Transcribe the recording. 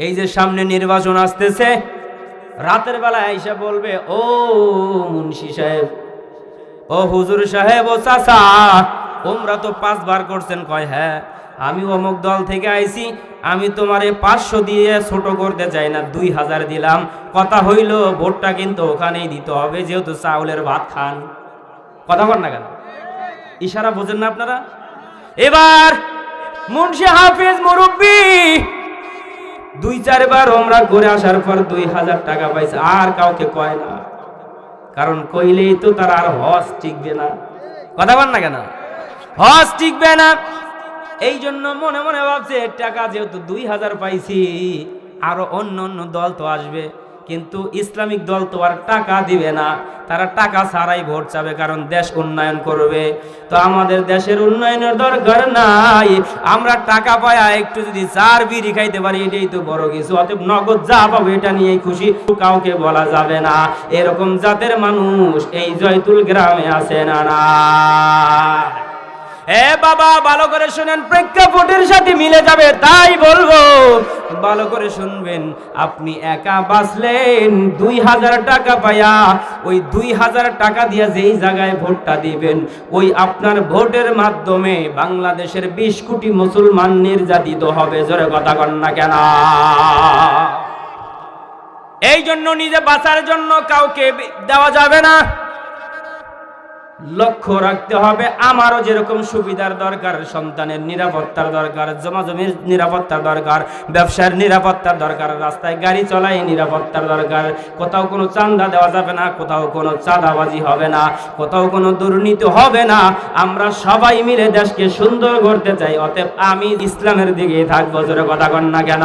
এই যে সামনে নির্বাচন আসতেছে, রাতের বেলা আইসা বলবে, ও মুন্সি সাহেব, ও হুজুর সাহেব, ও চাচা, ওমরা তো 5 বার করছেন। কয় হ্যাঁ, আমি অমুক দল থেকে আইছি, আমি তোমারে 500 দিয়ে ছোট করতে চাই না, 2000 দিলাম। কথা হইল ভোটটা কিন্তু ওখানেই দিতে হবে, যেহেতু চাউলের ভাত খান। কথা বল না কেন? ইশারা বোঝেন না আপনারা? এবার মুন্সি হাফেজ মুরব্বী 2-4 বার ওমরা করে আসার পর 2000 টাকা পাইছে, আর কাউকে কয় না, কারণ কইলেই তো তার আর হজ টিকবে না। কথা বল না কেন? হজ টিকবে না। এই জন্য মনে মনে ভাবছে, টাকা যেহেতু 2000 পাইছি, আরো অন্য অন্য দল তো আসবে, কিন্তু ইসলামিক দল তো আর টাকা দিবে না, তারা টাকা ছাড়াই ভোট চাবে, কারণ দেশ উন্নয়ন করবে। তো আমাদের দেশের উন্নয়নের দরকার নাই, আমরা টাকা পায়া একটু যদি চার বিড়ি খাইতে পারি, এটাই তো বড় কিছু। অতএব নগদ যা পাবো এটা নিয়েই খুশি, কাউকে বলা যাবে না। এরকম জাতের মানুষ এই জয়তুল গ্রামে আছে না? না এ বাবা, ভালো করে শুনেন, প্রেক্ষাপটের সাথে মিলে যাবে তাই বলবো, ভালো করে শুনবেন। আপনি একা বাঁচলেন 2000 টাকা পায়া, ওই 2000 টাকা দিয়ে যেই জায়গায় ভোটটা দিবেন, ওই আপনার ভোটের মাধ্যমে বাংলাদেশের 20 কোটি মুসলমান নির্যাতিত হবে। জোরে কথা কন না কেন? এই জন্য নিজে বাঁচার জন্য কাউকে দেওয়া যাবে না। লক্ষ্য রাখতে হবে, আমারও যেরকম সুবিধার দরকার, সন্তানের নিরাপত্তার দরকার, জমাজমির নিরাপত্তার দরকার, ব্যবসার নিরাপত্তার দরকার, রাস্তায় গাড়ি চলায় নিরাপত্তার দরকার। কোথাও কোনো চাঁদা দেওয়া যাবে না, কোথাও কোনো চাঁদাবাজি হবে না, কোথাও কোনো দুর্নীতি হবে না। আমরা সবাই মিলে দেশকে সুন্দর করতে চাই, অতএব আমি ইসলামের দিকে থাকবো। জোরে কথা কন না কেন?